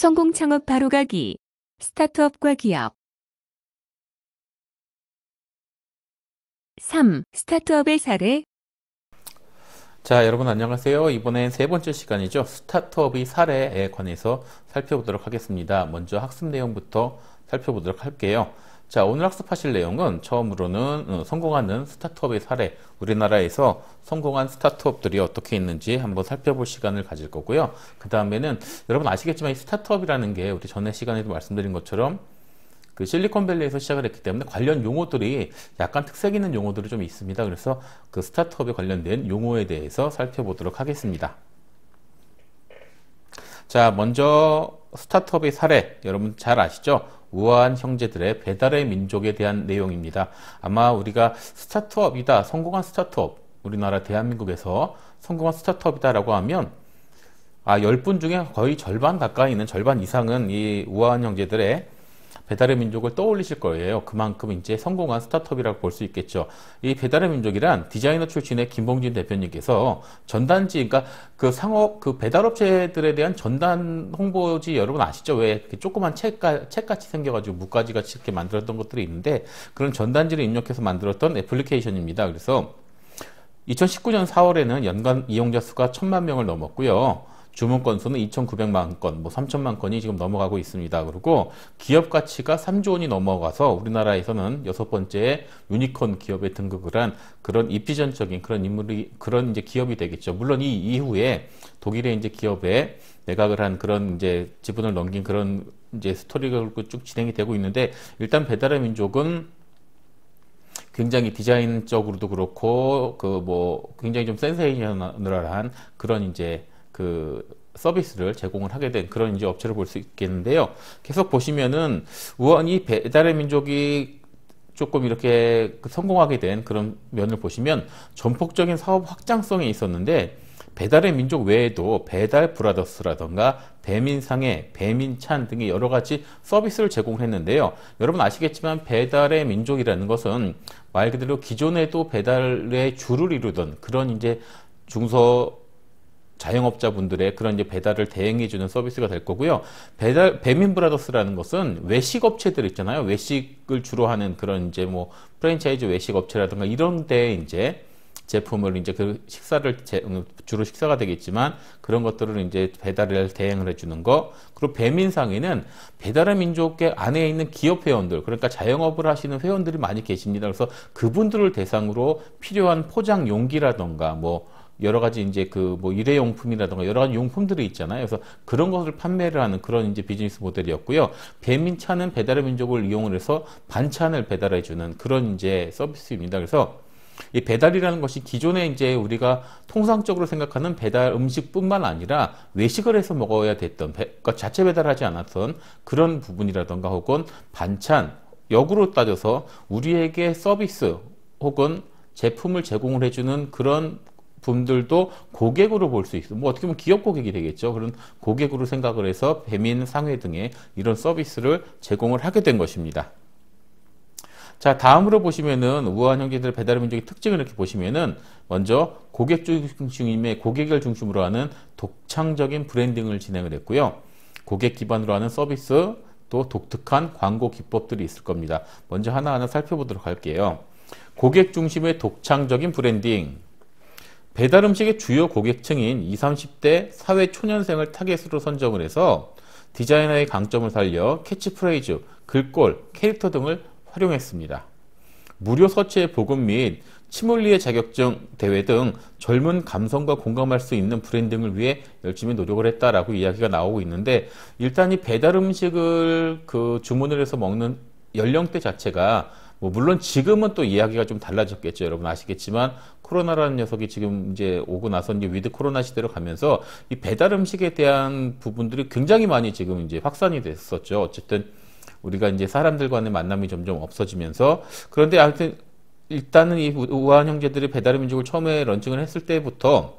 성공 창업 바로가기. 스타트업과 기업. 3. 스타트업의 사례. 자, 여러분 안녕하세요. 이번엔 세 번째 시간이죠. 스타트업의 사례에 관해서 살펴보도록 하겠습니다. 먼저 학습 내용부터 살펴보도록 할게요. 자, 오늘 학습하실 내용은 처음으로는 성공하는 스타트업의 사례, 우리나라에서 성공한 스타트업들이 어떻게 있는지 한번 살펴볼 시간을 가질 거고요. 그 다음에는 여러분 아시겠지만 이 스타트업이라는 게 우리 전에 시간에도 말씀드린 것처럼 그 실리콘밸리에서 시작을 했기 때문에 관련 용어들이 약간 특색 있는 용어들이 좀 있습니다. 그래서 그 스타트업에 관련된 용어에 대해서 살펴보도록 하겠습니다. 자, 먼저 스타트업의 사례, 여러분 잘 아시죠? 우아한 형제들의 배달의 민족에 대한 내용입니다. 아마 우리가 스타트업이다, 성공한 스타트업, 우리나라 대한민국에서 성공한 스타트업이다 라고 하면 10분 중에 거의 절반 가까이 있는 절반 이상은 이 우아한 형제들의 배달의 민족을 떠올리실 거예요. 그만큼 이제 성공한 스타트업이라고 볼 수 있겠죠. 이 배달의 민족이란 디자이너 출신의 김봉진 대표님께서 전단지, 그러니까 그 상업, 그 배달업체들에 대한 전단 홍보지 여러분 아시죠? 왜 이렇게 조그만 책같이 생겨가지고 무가지 같이 이렇게 만들었던 것들이 있는데 그런 전단지를 입력해서 만들었던 애플리케이션입니다. 그래서 2019년 4월에는 연간 이용자 수가 1,000만 명을 넘었고요. 주문 건수는 2,900만 건, 3,000만 건이 지금 넘어가고 있습니다. 그리고 기업 가치가 3조 원이 넘어가서 우리나라에서는 6번째 유니콘 기업에 등극을 한 그런 입지전적인 그런 인물이, 그런 이제 기업이 되겠죠. 물론 이 이후에 독일의 이제 기업에 매각을 한 그런 이제 지분을 넘긴 그런 이제 스토리가 쭉 진행이 되고 있는데 일단 배달의 민족은 굉장히 디자인적으로도 그렇고 굉장히 좀 센세이셔널한 그런 이제 그 서비스를 제공을 하게 된 그런 이제 업체를 볼 수 있겠는데요. 계속 보시면은 우연히 배달의 민족이 조금 이렇게 성공하게 된 그런 면을 보시면 전폭적인 사업 확장성이 있었는데 배달의 민족 외에도 배달 브라더스라던가 배민상해, 배민찬 등의 여러 가지 서비스를 제공했는데요. 여러분 아시겠지만 배달의 민족이라는 것은 말 그대로 기존에도 배달의 주를 이루던 그런 이제 자영업자분들의 그런 이제 배달을 대행해주는 서비스가 될 거고요. 배민 브라더스라는 것은 외식 업체들 있잖아요. 외식을 주로 하는 그런 이제 프랜차이즈 외식 업체라든가 이런 데 이제 제품을 이제 그 식사를 주로 식사가 되겠지만 그런 것들을 이제 배달을 대행을 해주는 거. 그리고 배민상에는 배달의 민족의 안에 있는 기업 회원들, 그러니까 자영업을 하시는 회원들이 많이 계십니다. 그래서 그분들을 대상으로 필요한 포장 용기라던가 여러 가지 이제 일회용품이라든가 여러 가지 용품들이 있잖아요. 그래서 그런 것을 판매를 하는 그런 이제 비즈니스 모델이었고요. 배민찬은 배달의 민족을 이용을 해서 반찬을 배달해주는 그런 이제 서비스입니다. 그래서 이 배달이라는 것이 기존에 이제 우리가 통상적으로 생각하는 배달 음식뿐만 아니라 외식을 해서 먹어야 됐던, 그러니까 자체 배달하지 않았던 그런 부분이라던가 혹은 반찬, 역으로 따져서 우리에게 서비스 혹은 제품을 제공을 해주는 그런 분들도 고객으로 볼 수 있어요. 어떻게 보면 기업 고객이 되겠죠. 그런 고객으로 생각을 해서 배민, 상회 등의 이런 서비스를 제공을 하게 된 것입니다. 자, 다음으로 보시면은 우아한 형제들 배달의 민족의 특징을 이렇게 보시면은 먼저 고객 중심의 고객을 중심으로 하는 독창적인 브랜딩을 진행을 했고요. 고객 기반으로 하는 서비스 또 독특한 광고 기법들이 있을 겁니다. 먼저 하나하나 살펴보도록 할게요. 고객 중심의 독창적인 브랜딩. 배달 음식의 주요 고객층인 20, 30대 사회 초년생을 타겟으로 선정을 해서 디자이너의 강점을 살려 캐치프레이즈, 글꼴, 캐릭터 등을 활용했습니다. 무료 서체의 보급 및 치몰리에 자격증 대회 등 젊은 감성과 공감할 수 있는 브랜딩을 위해 열심히 노력을 했다라고 이야기가 나오고 있는데 일단 이 배달 음식을 주문을 해서 먹는 연령대 자체가 물론 지금은 또 이야기가 좀 달라졌겠죠. 여러분 아시겠지만 코로나라는 녀석이 지금 이제 오고 나서 이제 위드 코로나 시대로 가면서 이 배달 음식에 대한 부분들이 굉장히 많이 지금 이제 확산이 됐었죠. 어쨌든 우리가 이제 사람들 간의 만남이 점점 없어지면서 그런데 아무튼 일단은 이 우아한 형제들이 배달의 민족을 처음에 런칭을 했을 때부터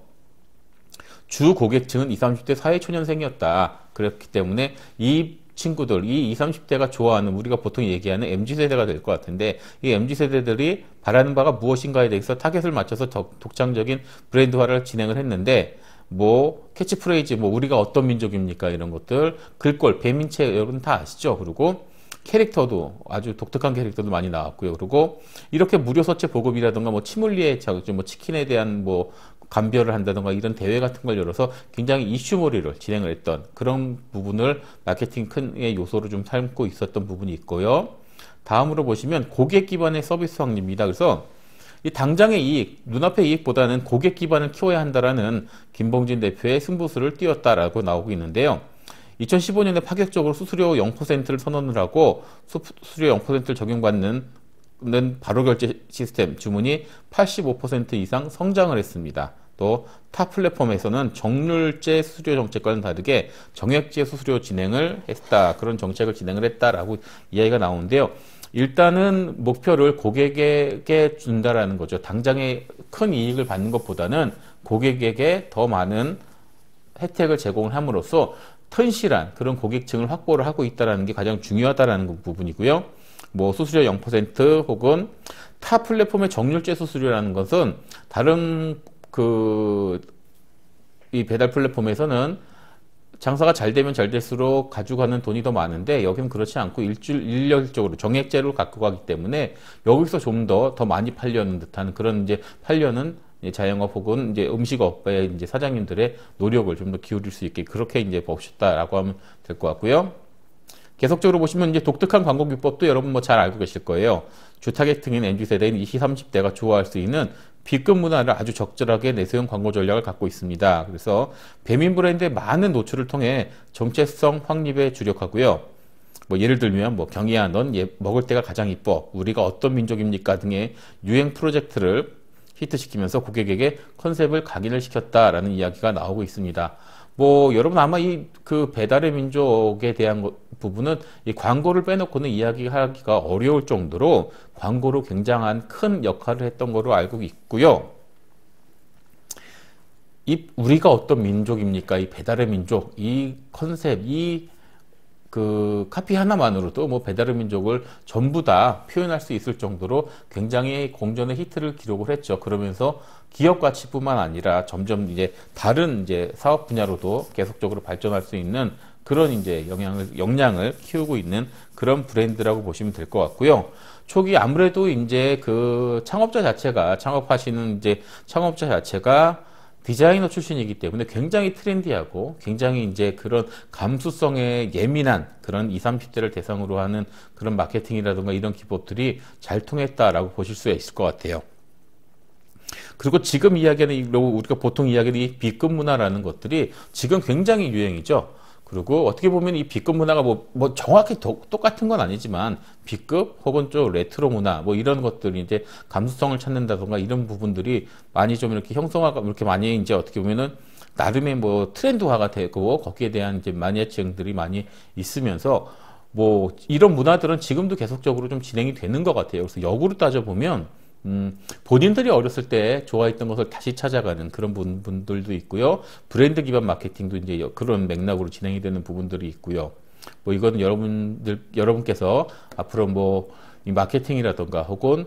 주 고객층은 20, 30대 사회초년생이었다. 그렇기 때문에 이 친구들, 이 20, 30대가 좋아하는 우리가 보통 얘기하는 MZ세대가 될 것 같은데 이 MZ세대들이 바라는 바가 무엇인가에 대해서 타겟을 맞춰서 독창적인 브랜드화를 진행을 했는데 뭐 캐치프레이즈, 뭐 우리가 어떤 민족입니까 이런 것들, 글꼴, 배민채 여러분 다 아시죠? 그리고 캐릭터도 아주 독특한 캐릭터도 많이 나왔고요. 그리고 이렇게 무료 서체 보급이라든가 뭐 치물리에 뭐 치킨에 대한 뭐 감별을 한다든가 이런 대회 같은 걸 열어서 굉장히 이슈몰이를 진행을 했던 그런 부분을 마케팅 큰 요소로 좀 삼고 있었던 부분이 있고요. 다음으로 보시면 고객 기반의 서비스 확립입니다. 그래서 이 당장의 이익, 눈앞의 이익보다는 고객 기반을 키워야 한다라는 김봉진 대표의 승부수를 띄웠다라고 나오고 있는데요. 2015년에 파격적으로 수수료 0%를 선언을 하고 수수료 0%를 적용받는 바로 결제 시스템 주문이 85% 이상 성장을 했습니다. 또 타 플랫폼에서는 정률제 수수료 정책과는 다르게 정액제 수수료 진행을 했다. 그런 정책을 진행을 했다라고 이야기가 나오는데요. 일단은 목표를 고객에게 준다라는 거죠. 당장의 큰 이익을 받는 것보다는 고객에게 더 많은 혜택을 제공을 함으로써 튼실한 그런 고객층을 확보를 하고 있다는 게 가장 중요하다는 부분이고요. 뭐 수수료 0% 혹은 타 플랫폼의 정률제 수수료라는 것은 다른 이 배달 플랫폼에서는 장사가 잘 되면 잘 될수록 가져가는 돈이 더 많은데 여기는 그렇지 않고 일률적으로 정액제로 갖고 가기 때문에 여기서 좀 더 많이 팔려는 듯한 그런 이제 팔려는 자영업 혹은 이제 음식업의 이제 사장님들의 노력을 좀 더 기울일 수 있게 그렇게 이제 보셨다라고 하면 될 것 같고요. 계속적으로 보시면 이제 독특한 광고 기법도 여러분 뭐 잘 알고 계실 거예요. 주타겟팅인 MZ 세대인 20, 30대가 좋아할 수 있는 B급 문화를 아주 적절하게 내세운 광고 전략을 갖고 있습니다. 그래서 배민 브랜드의 많은 노출을 통해 정체성 확립에 주력하고요. 뭐 예를 들면 뭐 경희야 넌 먹을 때가 가장 이뻐, 우리가 어떤 민족입니까 등의 유행 프로젝트를 히트시키면서 고객에게 컨셉을 각인을 시켰다라는 이야기가 나오고 있습니다. 뭐 여러분 아마 그 배달의 민족에 대한 부분은 이 광고를 빼놓고는 이야기하기가 어려울 정도로 광고로 굉장한 큰 역할을 했던 거로 알고 있고요. 우리가 어떤 민족입니까? 이 배달의 민족, 이 컨셉, 그 카피 하나만으로도 뭐 배달의 민족을 전부 다 표현할 수 있을 정도로 굉장히 공전의 히트를 기록을 했죠. 그러면서 기업 가치뿐만 아니라 점점 이제 다른 이제 사업 분야로도 계속적으로 발전할 수 있는 그런 이제 역량을 키우고 있는 그런 브랜드라고 보시면 될 것 같고요. 초기 아무래도 이제 그 창업하시는 이제 창업자 자체가 디자이너 출신이기 때문에 굉장히 트렌디하고 굉장히 이제 그런 감수성에 예민한 그런 20, 30대를 대상으로 하는 그런 마케팅이라든가 이런 기법들이 잘 통했다라고 보실 수 있을 것 같아요. 그리고 지금 이야기하는 우리가 보통 이야기하는 이 B급 문화라는 것들이 지금 굉장히 유행이죠. 그리고 어떻게 보면 이 B급 문화가 뭐 정확히 똑같은 건 아니지만 B급 혹은 좀 레트로 문화 뭐 이런 것들이 이제 감수성을 찾는다던가 이런 부분들이 많이 좀 이렇게 형성화가 이렇게 많이 이제 어떻게 보면은 나름의 뭐 트렌드화가 되고 거기에 대한 이제 마니아층들이 많이 있으면서 뭐 이런 문화들은 지금도 계속적으로 좀 진행이 되는 것 같아요. 그래서 역으로 따져보면 본인들이 어렸을 때 좋아했던 것을 다시 찾아가는 그런 분들도 있고요. 브랜드 기반 마케팅도 이제 그런 맥락으로 진행이 되는 부분들이 있고요. 뭐 이거는 여러분께서 앞으로 뭐 이 마케팅이라던가 혹은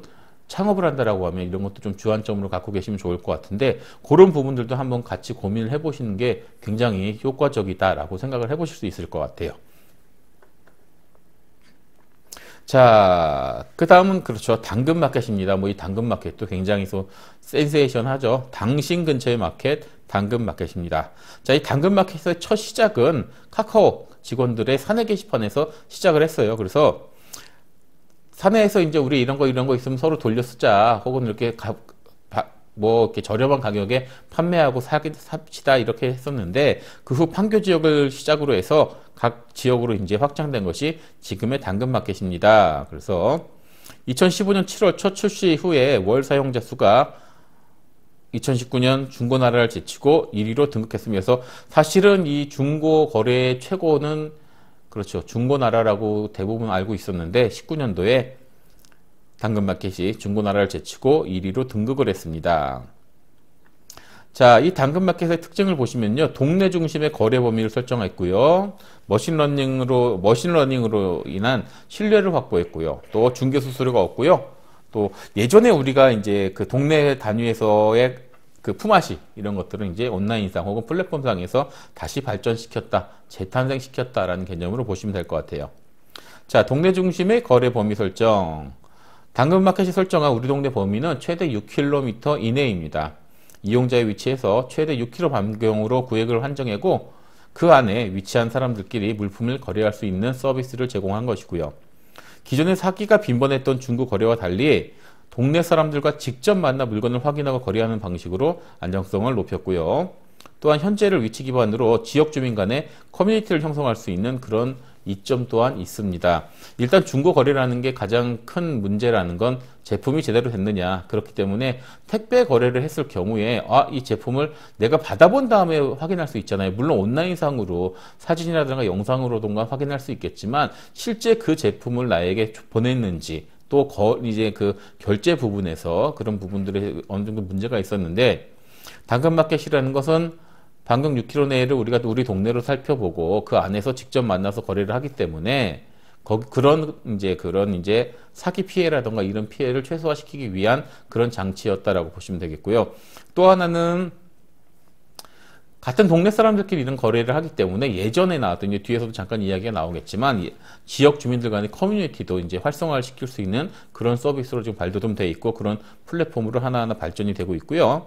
창업을 한다라고 하면 이런 것도 좀 주안점으로 갖고 계시면 좋을 것 같은데 그런 부분들도 한번 같이 고민을 해보시는 게 굉장히 효과적이다라고 생각을 해보실 수 있을 것 같아요. 자, 그 다음은 그렇죠. 당근마켓입니다. 뭐 이 당근마켓도 굉장히 센세이션하죠. 당신 근처의 마켓, 당근마켓입니다. 자, 이 당근마켓의 첫 시작은 카카오 직원들의 사내 게시판에서 시작을 했어요. 그래서 사내에서 이제 우리 이런 거 있으면 서로 돌려 쓰자. 혹은 이렇게 뭐 이렇게 저렴한 가격에 판매하고 삽시다 이렇게 했었는데 그 후 판교 지역을 시작으로 해서 각 지역으로 이제 확장된 것이 지금의 당근마켓입니다. 그래서 2015년 7월 첫 출시 후에 월 사용자 수가 2019년 중고나라를 제치고 1위로 등극했으면서 사실은 이 중고 거래의 최고는 그렇죠. 중고나라라고 대부분 알고 있었는데 19년도에 당근마켓이 중고나라를 제치고 1위로 등극을 했습니다. 자, 이 당근마켓의 특징을 보시면요. 동네 중심의 거래 범위를 설정했고요. 머신러닝으로 인한 신뢰를 확보했고요. 또 중개 수수료가 없고요. 또 예전에 우리가 이제 그 동네 단위에서의 그 품앗이 이런 것들은 이제 온라인상 혹은 플랫폼상에서 다시 발전시켰다, 재탄생시켰다라는 개념으로 보시면 될 것 같아요. 자, 동네 중심의 거래 범위 설정. 당근마켓이 설정한 우리 동네 범위는 최대 6km 이내입니다. 이용자의 위치에서 최대 6km 반경으로 구역을 한정하고 그 안에 위치한 사람들끼리 물품을 거래할 수 있는 서비스를 제공한 것이고요. 기존에 사기가 빈번했던 중고 거래와 달리 동네 사람들과 직접 만나 물건을 확인하고 거래하는 방식으로 안정성을 높였고요. 또한 현재를 위치 기반으로 지역 주민 간의 커뮤니티를 형성할 수 있는 그런 이점 또한 있습니다. 일단 중고 거래라는 게 가장 큰 문제라는 건 제품이 제대로 됐느냐. 그렇기 때문에 택배 거래를 했을 경우에 이 제품을 내가 받아본 다음에 확인할 수 있잖아요. 물론 온라인상으로 사진이라든가 영상으로든가 확인할 수 있겠지만 실제 그 제품을 나에게 보냈는지 또 이제 그 결제 부분에서 그런 부분들에 어느 정도 문제가 있었는데 당근마켓이라는 것은 방금 6km 내를 우리가 우리 동네로 살펴보고 그 안에서 직접 만나서 거래를 하기 때문에 그런 이제 사기 피해라든가 이런 피해를 최소화시키기 위한 그런 장치였다라고 보시면 되겠고요. 또 하나는 같은 동네 사람들끼리 이런 거래를 하기 때문에 예전에 나왔던, 이제 뒤에서도 잠깐 이야기가 나오겠지만, 지역 주민들 간의 커뮤니티도 이제 활성화를 시킬 수 있는 그런 서비스로 지금 발돋움되어 있고, 그런 플랫폼으로 하나하나 발전이 되고 있고요.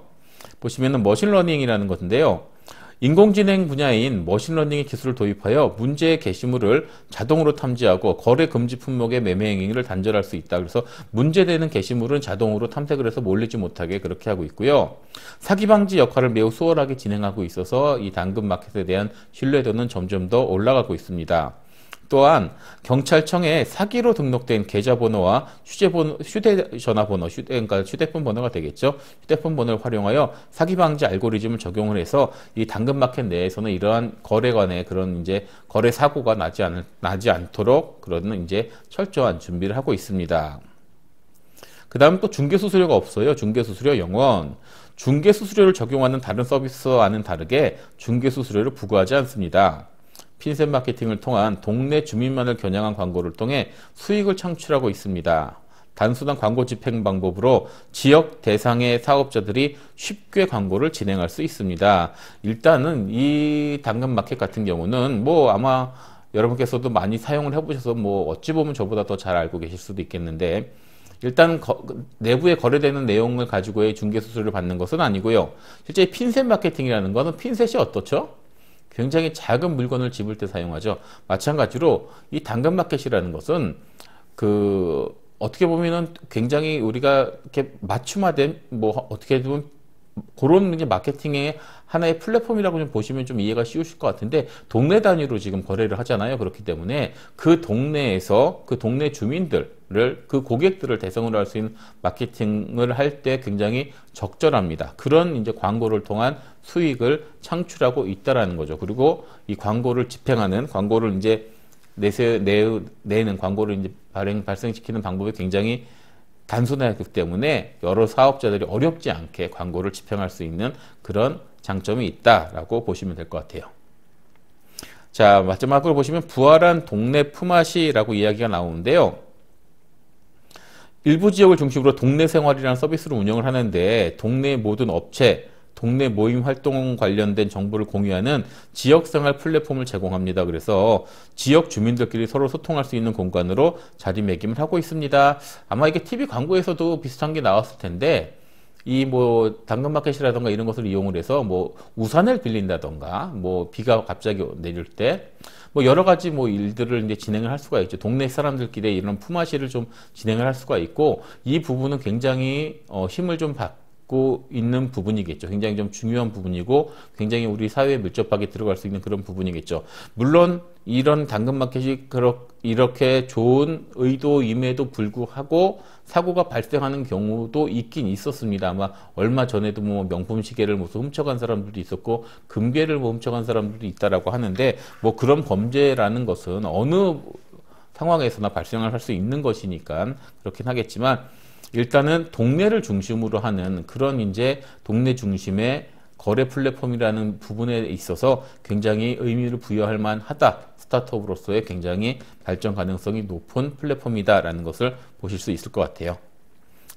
보시면은 머신러닝이라는 것인데요. 인공지능 분야인 머신러닝의 기술을 도입하여 문제의 게시물을 자동으로 탐지하고 거래 금지 품목의 매매 행위를 단절할 수 있다. 그래서 문제되는 게시물은 자동으로 탐색을 해서 몰리지 못하게 그렇게 하고 있고요. 사기 방지 역할을 매우 수월하게 진행하고 있어서 이 당근마켓에 대한 신뢰도는 점점 더 올라가고 있습니다. 또한 경찰청에 사기로 등록된 계좌번호와 휴대전화번호, 그러니까 휴대폰 번호가 되겠죠. 휴대폰 번호를 활용하여 사기 방지 알고리즘을 적용을 해서 이 당근마켓 내에서는 이러한 거래관의 그런 이제 거래 사고가 나지 않도록 그런 이제 철저한 준비를 하고 있습니다. 그 다음 또 중개수수료가 없어요. 중개수수료 0원. 중개수수료를 적용하는 다른 서비스와는 다르게 중개수수료를 부과하지 않습니다. 핀셋 마케팅을 통한 동네 주민만을 겨냥한 광고를 통해 수익을 창출하고 있습니다. 단순한 광고 집행 방법으로 지역 대상의 사업자들이 쉽게 광고를 진행할 수 있습니다. 일단은 이 당근마켓 같은 경우는 뭐 아마 여러분께서도 많이 사용을 해보셔서 뭐 어찌 보면 저보다 더 잘 알고 계실 수도 있겠는데, 일단 내부에 거래되는 내용을 가지고의 중개수수료를 받는 것은 아니고요. 실제 핀셋 마케팅이라는 것은 핀셋이 어떻죠? 굉장히 작은 물건을 집을 때 사용하죠. 마찬가지로 이 당근마켓이라는 것은 어떻게 보면은 굉장히 우리가 이렇게 맞춤화된 뭐 어떻게 보면 그런 이제 마케팅의 하나의 플랫폼이라고 좀 보시면 좀 이해가 쉬우실 것 같은데, 동네 단위로 지금 거래를 하잖아요. 그렇기 때문에 그 동네에서 그 동네 주민들을, 그 고객들을 대상으로 할 수 있는 마케팅을 할 때 굉장히 적절합니다. 그런 이제 광고를 통한 수익을 창출하고 있다라는 거죠. 그리고 이 광고를 집행하는, 광고를 이제 내는 광고를 이제 발생시키는 방법이 굉장히 단순하기 때문에 여러 사업자들이 어렵지 않게 광고를 집행할 수 있는 그런 장점이 있다라고 보시면 될 것 같아요. 자, 마지막으로 보시면 부활한 동네 품앗이라고 이야기가 나오는데요. 일부 지역을 중심으로 동네 생활이라는 서비스를 운영을 하는데, 동네 모든 업체, 동네 모임 활동 관련된 정보를 공유하는 지역생활 플랫폼을 제공합니다. 그래서 지역 주민들끼리 서로 소통할 수 있는 공간으로 자리매김을 하고 있습니다. 아마 이게 TV 광고에서도 비슷한 게 나왔을 텐데, 이 뭐 당근마켓이라던가 이런 것을 이용을 해서 뭐 우산을 빌린다던가, 뭐 비가 갑자기 내릴 때 뭐 여러 가지 뭐 일들을 이제 진행을 할 수가 있죠. 동네 사람들끼리 이런 품앗이를 좀 진행을 할 수가 있고, 이 부분은 굉장히 힘을 좀 받고 있는 부분이겠죠. 굉장히 좀 중요한 부분이고, 굉장히 우리 사회에 밀접하게 들어갈 수 있는 그런 부분이겠죠. 물론 이런 당근마켓이 이렇게 좋은 의도임에도 불구하고 사고가 발생하는 경우도 있긴 있었습니다. 아마 얼마 전에도 뭐 명품 시계를 뭐 훔쳐간 사람들도 있었고, 금괴를 뭐 훔쳐간 사람들도 있다라고 하는데, 뭐 그런 범죄라는 것은 어느 상황에서나 발생을 할 수 있는 것이니까 그렇긴 하겠지만, 일단은 동네를 중심으로 하는 그런 이제 동네 중심의 거래 플랫폼이라는 부분에 있어서 굉장히 의미를 부여할 만하다. 스타트업으로서의 굉장히 발전 가능성이 높은 플랫폼이다라는 것을 보실 수 있을 것 같아요.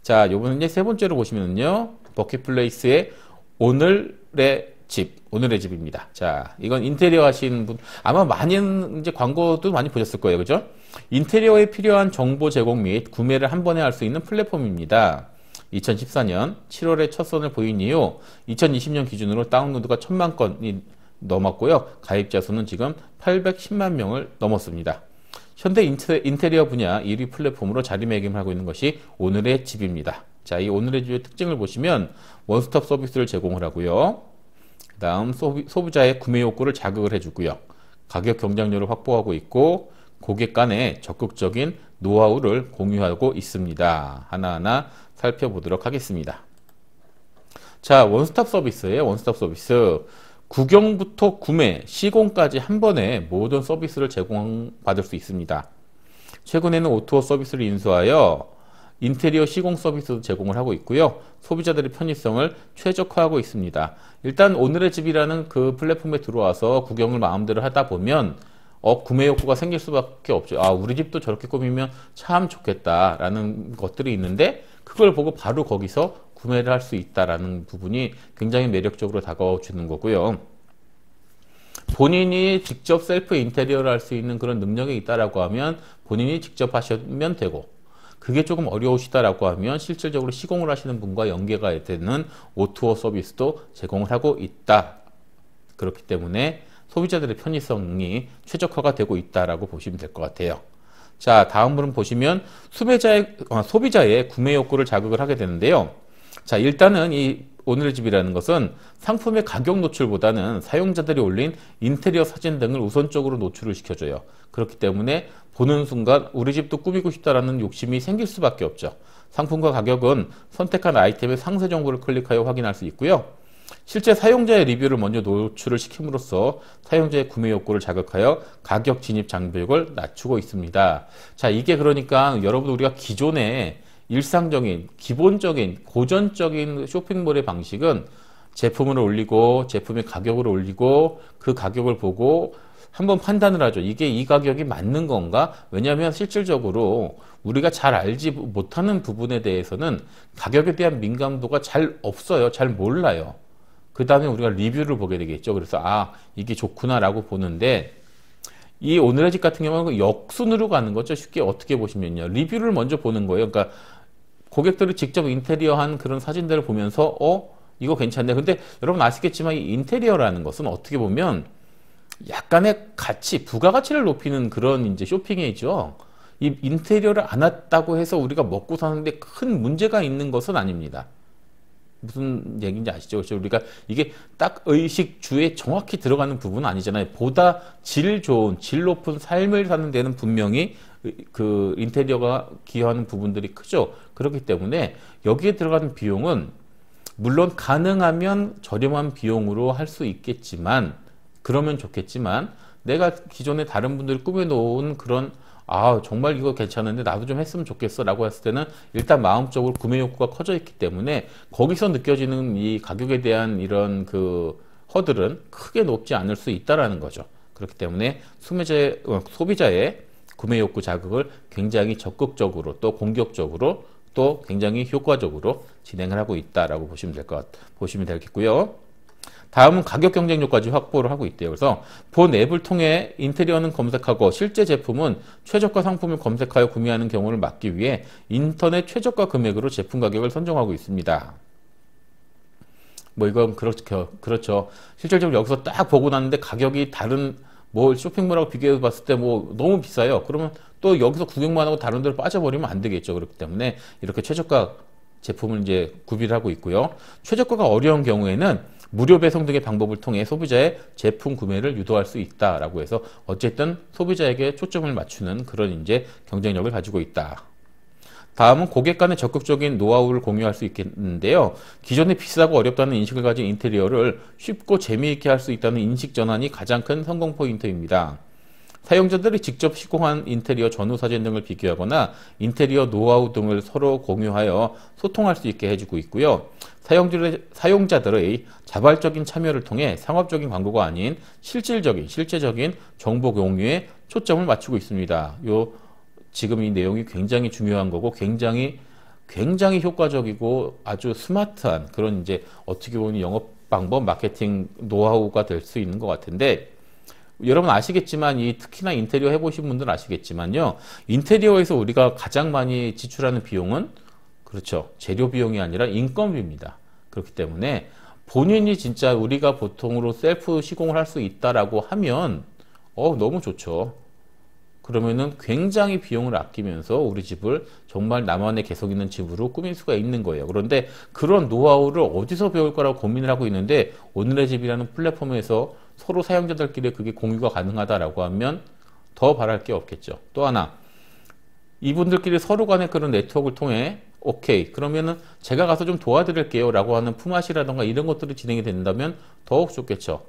자, 요번에 이제 세 번째로 보시면요. 버킷플레이스의 오늘의 집입니다. 자, 이건 인테리어 하시는 분, 아마 많은 이제 광고도 많이 보셨을 거예요. 그죠? 인테리어에 필요한 정보 제공 및 구매를 한 번에 할 수 있는 플랫폼입니다. 2014년 7월에 첫 선을 보인 이후 2020년 기준으로 다운로드가 1000만 건이 넘었고요. 가입자 수는 지금 810만 명을 넘었습니다. 현대 인테리어 분야 1위 플랫폼으로 자리매김하고 있는 것이 오늘의 집입니다. 자, 이 오늘의 집의 특징을 보시면 원스톱 서비스를 제공을 하고요. 그 다음 소비자의 구매 욕구를 자극을 해주고요. 가격 경쟁력을 확보하고 있고 고객 간의 적극적인 노하우를 공유하고 있습니다. 하나하나 살펴보도록 하겠습니다. 자, 원스톱 서비스예요. 원스톱 서비스. 구경부터 구매, 시공까지 한 번에 모든 서비스를 제공받을 수 있습니다. 최근에는 오토 서비스를 인수하여 인테리어 시공 서비스도 제공을 하고 있고요. 소비자들의 편의성을 최적화하고 있습니다. 일단 오늘의 집이라는 그 플랫폼에 들어와서 구경을 마음대로 하다 보면 구매 욕구가 생길 수밖에 없죠. 아, 우리 집도 저렇게 꾸미면 참 좋겠다라는 것들이 있는데 그걸 보고 바로 거기서 구매를 할 수 있다라는 부분이 굉장히 매력적으로 다가와주는 거고요. 본인이 직접 셀프 인테리어를 할 수 있는 그런 능력이 있다라고 하면 본인이 직접 하시면 되고, 그게 조금 어려우시다라고 하면 실질적으로 시공을 하시는 분과 연계가 되는 오토어 서비스도 제공을 하고 있다. 그렇기 때문에 소비자들의 편의성이 최적화가 되고 있다라고 보시면 될 것 같아요. 자, 다음으로 보시면 소비자의 구매 욕구를 자극을 하게 되는데요. 자, 일단은 이 오늘의 집이라는 것은 상품의 가격 노출보다는 사용자들이 올린 인테리어 사진 등을 우선적으로 노출을 시켜줘요. 그렇기 때문에 보는 순간 우리 집도 꾸미고 싶다라는 욕심이 생길 수밖에 없죠. 상품과 가격은 선택한 아이템의 상세 정보를 클릭하여 확인할 수 있고요. 실제 사용자의 리뷰를 먼저 노출을 시킴으로써 사용자의 구매 욕구를 자극하여 가격 진입 장벽을 낮추고 있습니다. 자, 이게 그러니까 여러분 우리가 기존에 일상적인, 기본적인, 고전적인 쇼핑몰의 방식은 제품을 올리고 제품의 가격을 올리고 그 가격을 보고 한번 판단을 하죠. 이게 이 가격이 맞는 건가? 왜냐하면 실질적으로 우리가 잘 알지 못하는 부분에 대해서는 가격에 대한 민감도가 잘 없어요. 잘 몰라요. 그 다음에 우리가 리뷰를 보게 되겠죠. 그래서 아, 이게 좋구나라고 보는데 이 오늘의 집 같은 경우는 역순으로 가는 거죠. 쉽게 어떻게 보시면요. 리뷰를 먼저 보는 거예요. 그러니까 고객들이 직접 인테리어한 그런 사진들을 보면서 이거 괜찮네. 근데 여러분 아시겠지만 이 인테리어라는 것은 어떻게 보면 약간의 가치, 부가가치를 높이는 그런 이제 쇼핑이죠. 이 인테리어를 안 했다고 해서 우리가 먹고 사는데 큰 문제가 있는 것은 아닙니다. 무슨 얘기인지 아시죠? 그렇죠? 우리가 이게 딱 의식주에 정확히 들어가는 부분은 아니잖아요. 보다 질 좋은, 질 높은 삶을 사는 데는 분명히 그 인테리어가 기여하는 부분들이 크죠. 그렇기 때문에 여기에 들어가는 비용은 물론 가능하면 저렴한 비용으로 할 수 있겠지만, 그러면 좋겠지만, 내가 기존에 다른 분들이 꾸며놓은 그런 정말 이거 괜찮은데 나도 좀 했으면 좋겠어 라고 했을 때는 일단 마음적으로 구매 욕구가 커져 있기 때문에 거기서 느껴지는 이 가격에 대한 이런 그 허들은 크게 높지 않을 수 있다라는 거죠. 그렇기 때문에 소비자의 구매 욕구 자극을 굉장히 적극적으로 또 공격적으로 또 굉장히 효과적으로 진행을 하고 있다라고 보시면 되겠고요. 다음은 가격 경쟁력까지 확보를 하고 있대요. 그래서 본 앱을 통해 인테리어는 검색하고 실제 제품은 최저가 상품을 검색하여 구매하는 경우를 막기 위해 인터넷 최저가 금액으로 제품 가격을 선정하고 있습니다. 뭐 이건 그렇죠. 실질적으로 여기서 딱 보고 났는데 가격이 다른 쇼핑몰하고 비교해 봤을 때 너무 비싸요. 그러면 또 여기서 구경만 하고 다른 데로 빠져버리면 안 되겠죠. 그렇기 때문에 이렇게 최저가 제품을 이제 구비를 하고 있고요. 최저가가 어려운 경우에는 무료 배송 등의 방법을 통해 소비자의 제품 구매를 유도할 수 있다라고 해서 어쨌든 소비자에게 초점을 맞추는 그런 이제 경쟁력을 가지고 있다. 다음은 고객 간의 적극적인 노하우를 공유할 수 있겠는데요. 기존에 비싸고 어렵다는 인식을 가진 인테리어를 쉽고 재미있게 할 수 있다는 인식 전환이 가장 큰 성공 포인트입니다. 사용자들이 직접 시공한 인테리어 전후 사진 등을 비교하거나 인테리어 노하우 등을 서로 공유하여 소통할 수 있게 해주고 있고요. 사용자들의 자발적인 참여를 통해 상업적인 광고가 아닌 실제적인 정보 공유에 초점을 맞추고 있습니다. 지금 이 내용이 굉장히 중요한 거고 굉장히 효과적이고 아주 스마트한 그런 이제 어떻게 보면 영업 방법, 마케팅 노하우가 될 수 있는 것 같은데, 여러분 아시겠지만 특히나 인테리어 해보신 분들은 아시겠지만요. 인테리어에서 우리가 가장 많이 지출하는 비용은 그렇죠. 재료 비용이 아니라 인건비입니다. 그렇기 때문에 본인이 진짜 우리가 보통으로 셀프 시공을 할 수 있다라고 하면 너무 좋죠. 그러면은 굉장히 비용을 아끼면서 우리 집을 정말 나만의 개성 있는 집으로 꾸밀 수가 있는 거예요. 그런데 그런 노하우를 어디서 배울 거라고 고민을 하고 있는데 오늘의 집이라는 플랫폼에서 서로 사용자들끼리 그게 공유가 가능하다라고 하면 더 바랄 게 없겠죠. 또 하나, 이분들끼리 서로 간의 그런 네트워크를 통해 오케이, 그러면은 제가 가서 좀 도와드릴게요 라고 하는 품앗이라던가 이런 것들이 진행이 된다면 더욱 좋겠죠.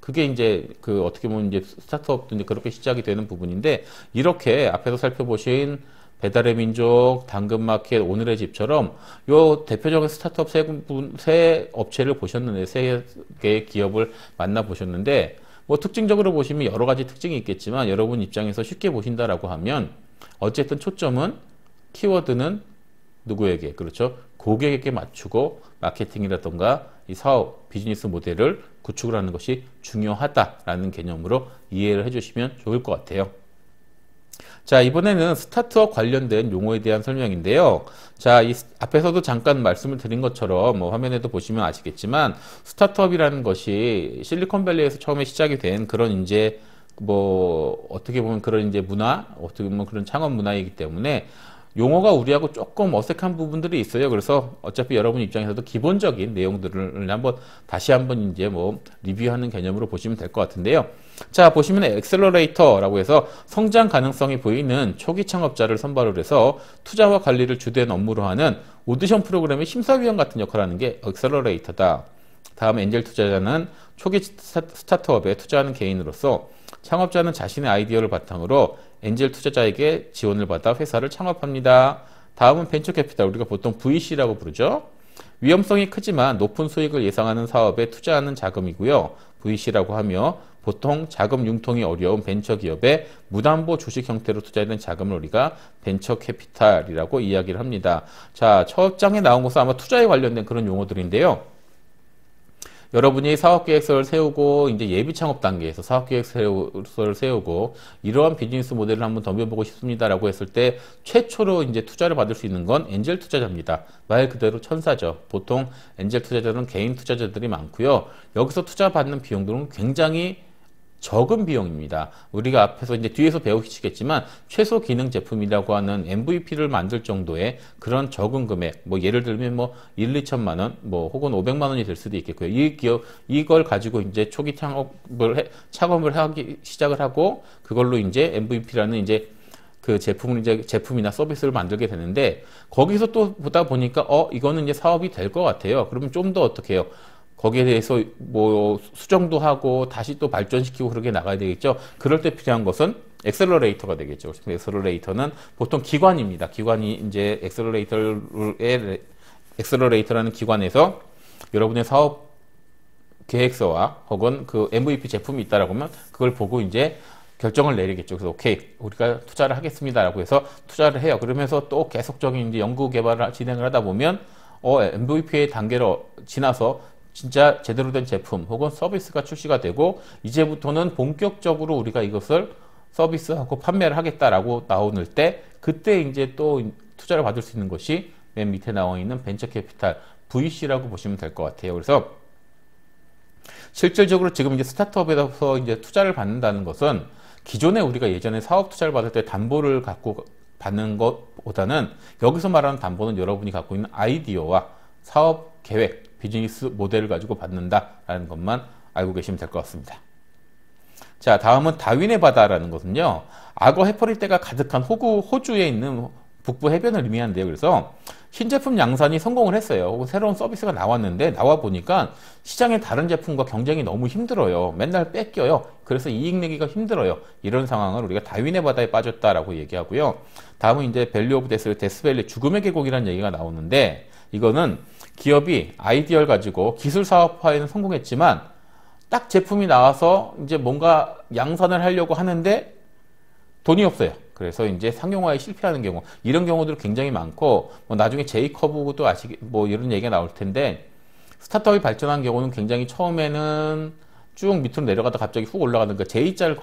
그게 이제 어떻게 보면 이제 스타트업도 이제 그렇게 시작이 되는 부분인데, 이렇게 앞에서 살펴보신 배달의 민족, 당근마켓, 오늘의 집처럼 요 대표적인 스타트업 세 업체를 보셨는데, 세 개의 기업을 만나보셨는데, 뭐 특징적으로 보시면 여러 가지 특징이 있겠지만 여러분 입장에서 쉽게 보신다라고 하면 어쨌든 초점은 키워드는 누구에게, 그렇죠? 고객에게 맞추고 마케팅이라던가 이 사업, 비즈니스 모델을 구축을 하는 것이 중요하다라는 개념으로 이해를 해주시면 좋을 것 같아요. 자, 이번에는 스타트업 관련된 용어에 대한 설명인데요. 자, 이 앞에서도 잠깐 말씀을 드린 것처럼 뭐 화면에도 보시면 아시겠지만 스타트업이라는 것이 실리콘밸리에서 처음에 시작이 된 그런 이제 뭐 어떻게 보면 그런 이제 문화, 어떻게 보면 그런 창업 문화이기 때문에 용어가 우리하고 조금 어색한 부분들이 있어요. 그래서 어차피 여러분 입장에서도 기본적인 내용들을 다시 한번 이제 뭐 리뷰하는 개념으로 보시면 될 것 같은데요. 자, 보시면 엑셀러레이터라고 해서 성장 가능성이 보이는 초기 창업자를 선발을 해서 투자와 관리를 주된 업무로 하는 오디션 프로그램의 심사위원 같은 역할을 하는 게 엑셀러레이터다. 다음 엔젤 투자자는 초기 스타트업에 투자하는 개인으로서 창업자는 자신의 아이디어를 바탕으로 엔젤 투자자에게 지원을 받아 회사를 창업합니다. 다음은 벤처 캐피탈, 우리가 보통 VC라고 부르죠. 위험성이 크지만 높은 수익을 예상하는 사업에 투자하는 자금이고요. VC라고 하며 보통 자금 융통이 어려운 벤처 기업에 무담보 주식 형태로 투자하는 자금을 우리가 벤처 캐피탈이라고 이야기를 합니다. 자, 첫 장에 나온 것은 아마 투자에 관련된 그런 용어들인데요. 여러분이 사업계획서를 세우고 이제 예비 창업 단계에서 사업계획서를 세우고 이러한 비즈니스 모델을 한번 덤벼보고 싶습니다라고 했을 때 최초로 이제 투자를 받을 수 있는 건 엔젤 투자자입니다. 말 그대로 천사죠. 보통 엔젤 투자자는 개인 투자자들이 많고요. 여기서 투자 받는 비용들은 굉장히 적은 비용입니다. 우리가 앞에서 이제 뒤에서 배우시겠지만 최소 기능 제품이라고 하는 MVP를 만들 정도의 그런 적은 금액, 뭐 예를 들면 뭐 1, 2천만 원, 뭐 혹은 500만 원이 될 수도 있겠고요. 이걸 가지고 이제 초기 창업을 하기 시작을 하고 그걸로 이제 MVP라는 이제 그 제품이나 서비스를 만들게 되는데, 거기서 또 보다 보니까 이거는 이제 사업이 될 것 같아요. 그러면 좀 더 어떻게 해요? 거기에 대해서 뭐 수정도 하고 다시 또 발전시키고 그렇게 나가야 되겠죠. 그럴 때 필요한 것은 엑셀러레이터가 되겠죠. 엑셀러레이터는 보통 기관입니다. 기관이 이제 엑셀러레이터라는 기관에서 여러분의 사업 계획서와 혹은 그 MVP 제품이 있다라고 하면 그걸 보고 이제 결정을 내리겠죠. 그래서 오케이, 우리가 투자를 하겠습니다라고 해서 투자를 해요. 그러면서 또 계속적인 이제 연구 개발을 진행을 하다 보면 MVP의 단계를 지나서 진짜 제대로 된 제품 혹은 서비스가 출시가 되고 이제부터는 본격적으로 우리가 이것을 서비스하고 판매를 하겠다라고 나오는 때, 그때 이제 또 투자를 받을 수 있는 것이 맨 밑에 나와 있는 벤처 캐피탈 VC라고 보시면 될 것 같아요. 그래서 실질적으로 지금 이제 스타트업에서 이제 투자를 받는다는 것은 기존에 우리가 예전에 사업 투자를 받을 때 담보를 갖고 받는 것보다는 여기서 말하는 담보는 여러분이 갖고 있는 아이디어와 사업 계획, 비즈니스 모델을 가지고 받는다라는 것만 알고 계시면 될 것 같습니다. 자, 다음은 다윈의 바다라는 것은요, 악어 해파리떼가 가득한 호주에 있는 북부 해변을 의미하는데요. 그래서 신제품 양산이 성공을 했어요. 혹은 새로운 서비스가 나왔는데 나와 보니까 시장의 다른 제품과 경쟁이 너무 힘들어요. 맨날 뺏겨요. 그래서 이익 내기가 힘들어요. 이런 상황을 우리가 다윈의 바다에 빠졌다라고 얘기하고요. 다음은 이제 밸류 오브 데스밸리, 죽음의 계곡이라는 얘기가 나오는데, 이거는 기업이 아이디어를 가지고 기술 사업화에는 성공했지만 딱 제품이 나와서 이제 뭔가 양산을 하려고 하는데 돈이 없어요. 그래서 이제 상용화에 실패하는 경우, 이런 경우들 굉장히 많고, 뭐 나중에 제이커브도 뭐 이런 얘기가 나올 텐데, 스타트업이 발전한 경우는 굉장히 처음에는 쭉 밑으로 내려가다 갑자기 훅 올라가는 그 J자를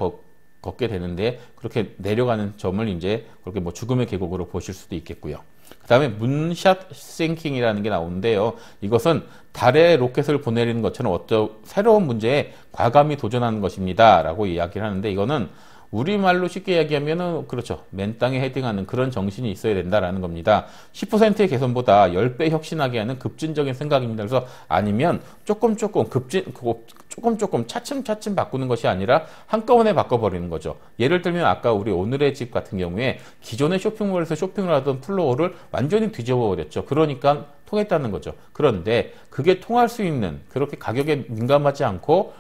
걷게 되는데 그렇게 내려가는 점을 이제 그렇게 뭐 죽음의 계곡으로 보실 수도 있겠고요. 그 다음에 문샷 싱킹이라는 게 나오는데요. 이것은 달에 로켓을 보내는 것처럼 어떤 새로운 문제에 과감히 도전하는 것입니다. 라고 이야기를 하는데 이거는 우리말로 쉽게 이야기하면은 그렇죠. 맨 땅에 헤딩하는 그런 정신이 있어야 된다라는 겁니다. 10%의 개선보다 10배 혁신하게 하는 급진적인 생각입니다. 그래서 아니면 조금 차츰차츰 바꾸는 것이 아니라 한꺼번에 바꿔버리는 거죠. 예를 들면 아까 우리 오늘의 집 같은 경우에 기존의 쇼핑몰에서 쇼핑을 하던 플로어를 완전히 뒤집어 버렸죠. 그러니까 통했다는 거죠. 그런데 그게 통할 수 있는 그렇게 가격에 민감하지 않고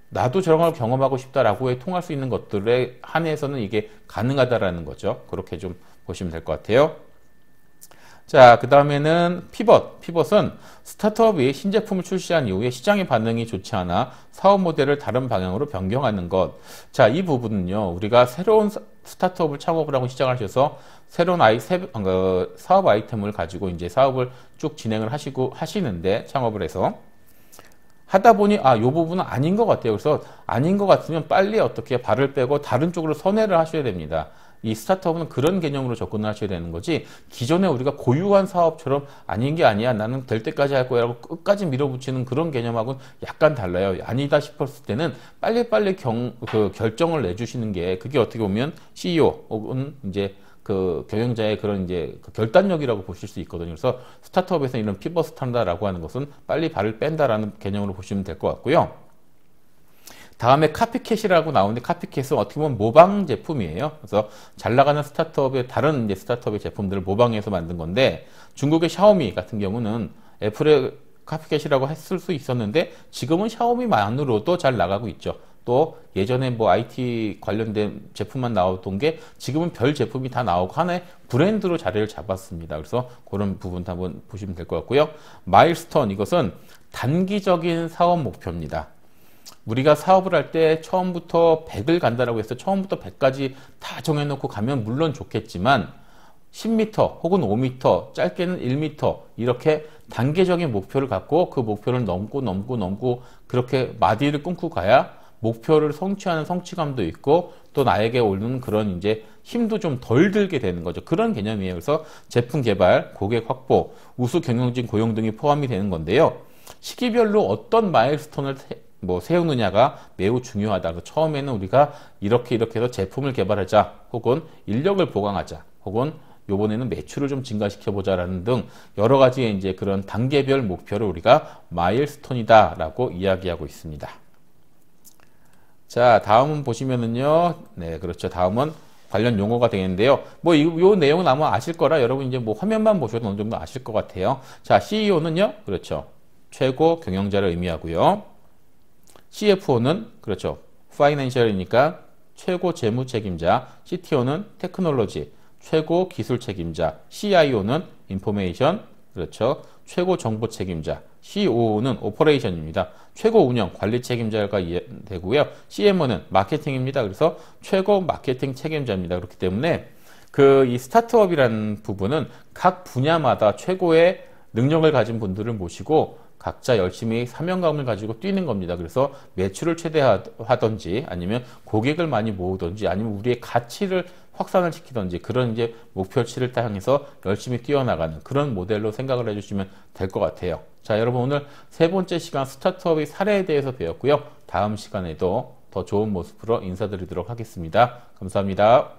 나도 저런 걸 경험하고 싶다라고 통할 수 있는 것들에 한해서는 이게 가능하다라는 거죠. 그렇게 좀 보시면 될 것 같아요. 자, 그 다음에는 피벗. 피벗은 스타트업이 신제품을 출시한 이후에 시장의 반응이 좋지 않아 사업 모델을 다른 방향으로 변경하는 것. 자, 이 부분은요, 우리가 새로운 스타트업을 창업을 하고 시작하셔서 새로운 사업 아이템을 가지고 이제 사업을 쭉 진행을 하시는데, 창업을 해서. 하다 보니 이 부분은 아닌 것 같아요. 그래서 아닌 것 같으면 빨리 어떻게 발을 빼고 다른 쪽으로 선회를 하셔야 됩니다. 이 스타트업은 그런 개념으로 접근을 하셔야 되는 거지 기존에 우리가 고유한 사업처럼 아닌 게 아니야 나는 될 때까지 할 거야 라고 끝까지 밀어붙이는 그런 개념하고는 약간 달라요. 아니다 싶었을 때는 빨리빨리 결정을 내주시는 게 그게 어떻게 보면 CEO 혹은 이제 그 경영자의 그런 이제 그 결단력이라고 보실 수 있거든요. 그래서 스타트업에서 이런 피벗을 한다라고 하는 것은 빨리 발을 뺀다라는 개념으로 보시면 될 것 같고요. 다음에 카피캣이라고 나오는데 카피캣은 어떻게 보면 모방 제품이에요. 그래서 잘 나가는 스타트업의 다른 이제 스타트업의 제품들을 모방해서 만든 건데 중국의 샤오미 같은 경우는 애플의 카피캣이라고 했을 수 있었는데 지금은 샤오미만으로도 잘 나가고 있죠. 또 예전에 뭐 IT 관련된 제품만 나오던 게 지금은 별 제품이 다 나오고 하나의 브랜드로 자리를 잡았습니다. 그래서 그런 부분도 한번 보시면 될 것 같고요. 마일스톤 이것은 단기적인 사업 목표입니다. 우리가 사업을 할 때 처음부터 100을 간다라고 해서 처음부터 100까지 다 정해놓고 가면 물론 좋겠지만 10m 혹은 5m, 짧게는 1m 이렇게 단계적인 목표를 갖고 그 목표를 넘고 그렇게 마디를 끊고 가야 목표를 성취하는 성취감도 있고 또 나에게 오는 그런 이제 힘도 좀 덜 들게 되는 거죠. 그런 개념이에요. 그래서 제품 개발, 고객 확보, 우수 경영진 고용 등이 포함이 되는 건데요. 시기별로 어떤 마일스톤을 세우느냐가 매우 중요하다. 그래서 처음에는 우리가 이렇게 해서 제품을 개발하자, 혹은 인력을 보강하자, 혹은 요번에는 매출을 좀 증가시켜보자라는 등 여러 가지의 이제 그런 단계별 목표를 우리가 마일스톤이다라고 이야기하고 있습니다. 자, 다음은 보시면은요. 네, 그렇죠. 다음은 관련 용어가 되겠는데요. 요 내용은 아마 아실 거라 여러분 이제 화면만 보셔도 어느 정도 아실 것 같아요. 자, CEO는요. 그렇죠. 최고 경영자를 의미하고요. CFO는 그렇죠. 파이낸셜이니까 최고 재무 책임자. CTO는 테크놀로지, 최고 기술 책임자. CIO는 인포메이션, 그렇죠. 최고 정보 책임자. COO는 오퍼레이션입니다. 최고 운영, 관리 책임자가 되고요. CMO는 마케팅입니다. 그래서 최고 마케팅 책임자입니다. 그렇기 때문에 이 스타트업이라는 부분은 각 분야마다 최고의 능력을 가진 분들을 모시고 각자 열심히 사명감을 가지고 뛰는 겁니다. 그래서 매출을 최대화하든지 아니면 고객을 많이 모으든지 아니면 우리의 가치를 확산을 시키든지 그런 이제 목표치를 향해서 열심히 뛰어나가는 그런 모델로 생각을 해주시면 될 것 같아요. 자, 여러분 오늘 세 번째 시간 스타트업의 사례에 대해서 배웠고요. 다음 시간에도 더 좋은 모습으로 인사드리도록 하겠습니다. 감사합니다.